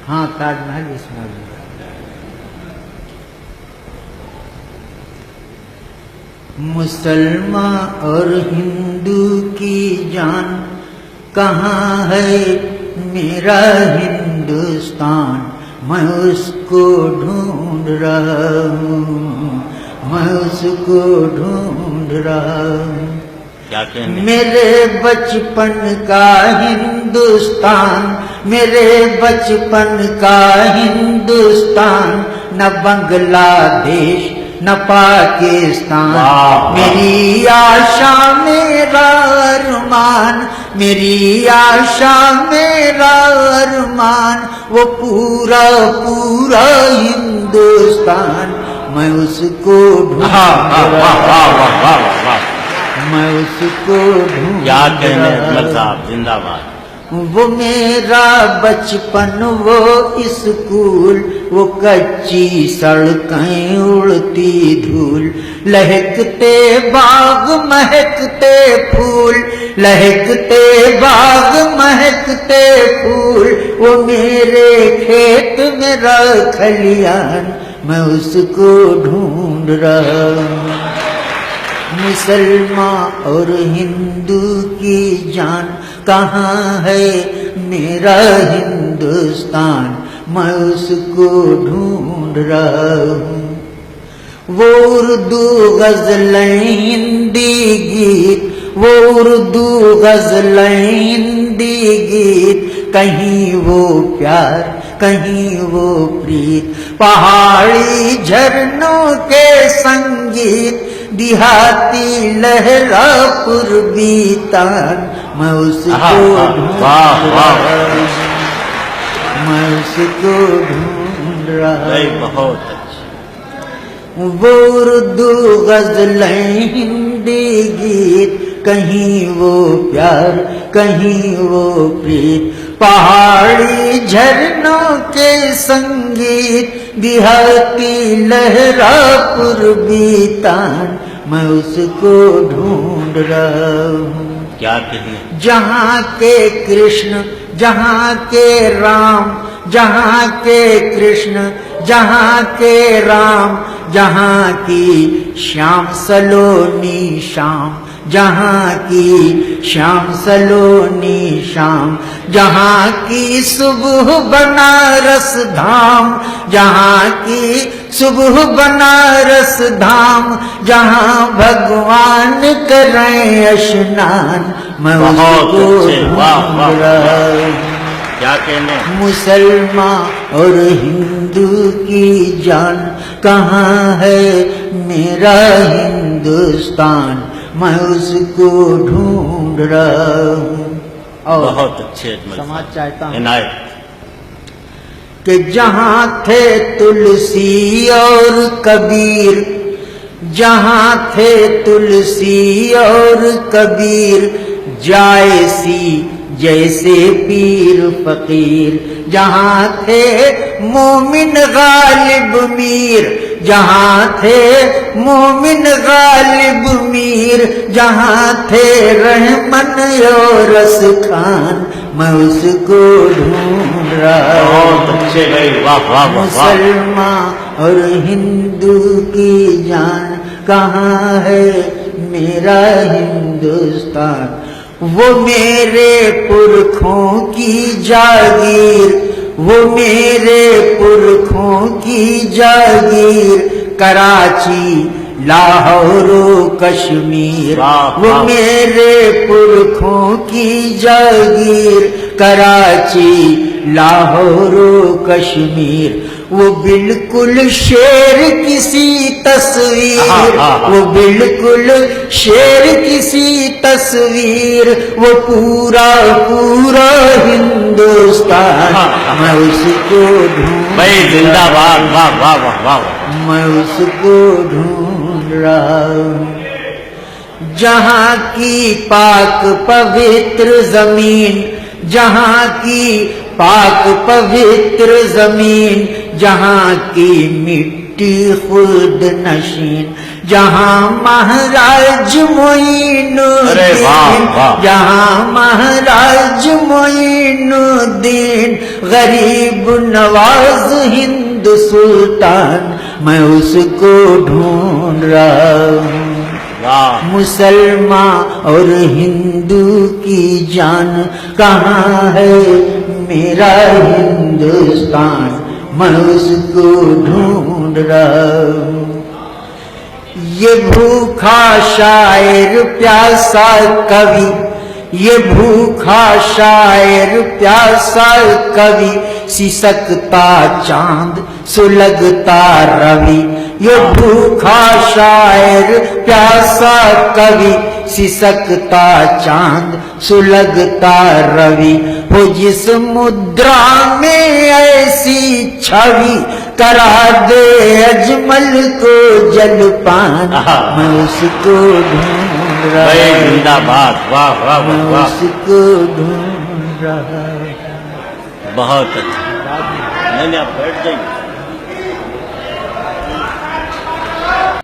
हाँ, ताजमहल इस्माइल। मुसलमान और हिंदू की जान कहाँ है मेरा हिंदुस्तान, मैं उसको ढूंढ रहा हूँ, मैं उसको ढूंढ रहा हूँ। क्या कहने? मेरे बचपन का हिंदुस्तान, मेरे बचपन का हिंदुस्तान, न बांग्लादेश न पाकिस्तान। मेरी आशा मेरा अरमान, मेरी आशा मेरा अरमान, वो पूरा पूरा हिंदुस्तान, मैं उसको ढूंढ रहा, मैं उसको ढूंढ। क्या कहने अजमल साहब, जिंदाबाद। वो मेरा बचपन, वो स्कूल, वो कच्ची सड़कें, उड़ती धूल, लहकते बाग महकते फूल, लहकते बाग महकते फूल, वो मेरे खेत मेरा खलियान, मैं उसको ढूंढ रहा हूँ। मुसलमान और हिंदू की जान कहाँ है मेरा हिंदुस्तान, मैं उसको ढूंढ रहा हूँ। वो उर्दू गज़लें हिंदी गीत, वो उर्दू गज़लें हिंदी गीत, कहीं वो प्यार कहीं वो प्रीत, पहाड़ी झरनों के संगीत, दिहाती लहरा पूर्वी तान, मैं उसको ढूंढ रहा, मैं उसको ढूंढ रहा। बहुत अच्छा। वो उर्दू गज़लें हिंदी गीत, कहीं वो प्यार कहीं वो प्रीत, पहाड़ी झरनों के संगीत, दिहाती लहरा पूर्वी तान, मैं उसको ढूंढ रहा हूँ। क्या कहें? जहाँ के कृष्ण जहाँ के राम, जहाँ के कृष्ण जहाँ के राम, जहाँ की श्याम सलोनी शाम, जहाँ की श्याम सलोनी शाम, जहाँ की सुबह बनारस धाम, जहाँ की सुबह बनारस धाम, जहाँ भगवान करें स्नान, मैं उसको ढूंढ रहा हूँ। क्या कहने? मुसलमान और हिंदू की जान कहाँ है मेरा हिंदुस्तान, मैं उसको ढूंढ रहा हूँ। और बहुत अच्छे समाज चाहता हूँ इनायत कि जहाँ थे तुलसी और कबीर, जहाँ थे तुलसी और कबीर, जायसी जैसे पीर फकीर, जहाँ थे मोमिन गालिब मीर, जहाँ थे मोमिन गालिब मीर, जहाँ थे रहमन और रस खान, मैं उसको ढूंढ रहा हूँ। बहुत अच्छे भाई, वाह वाह वाह। मुसलमान और हिंदू की जान कहाँ है मेरा हिंदुस्तान, वो मेरे पुरखों की जागीर, वो मेरे पुरखों की जागीर, कराची लाहौर कश्मीर, वो मेरे पुरखों की जागीर, कराची लाहौर कश्मीर, वो बिल्कुल शेर किसी तस्वीर, वो बिल्कुल शेर किसी तस्वीर, वो पूरा पूरा हिंदुस्तान, मैं उसको ढूंढ, भाई जिंदाबाद, वाह वाह वाह वाह। मैं उसको ढूंढ रहा हूँ। जहाँ की पाक पवित्र जमीन, जहाँ की पाक पवित्र जमीन, जहाँ की मिट्टी खुद नशीन, जहाँ महाराज अरे वाह, मोइनुद्दीन, वाह। जहाँ महाराज मोइनुद्दीन गरीब नवाज हिंद सुल्तान, मैं उसको ढूंढ रहा हूँ। वाह मुसलमान और हिंदू की जान कहाँ है मेरा हिंदुस्तान, मैं उसको ढूंढ रहा हूँ। ये भूखा शायर प्यासा कवि, ये भूखा शायर प्यासा कवि, सिसकता चांद सुलगता रवि। ये भूखा शायर प्यासा कवि, सिसकता चांद सुलगता रवि। हो जिस मुद्रा में ऐसी छवि, करा दे अजमल को जलपान, मैं उसको ढूंढ रहा भाई हूँ। जिंदाबाद। वाह वाह मैं वाह उसको ढूंढ रहा हूँ। बहुत अच्छा। नहीं नहीं, आप बैठ जाइए।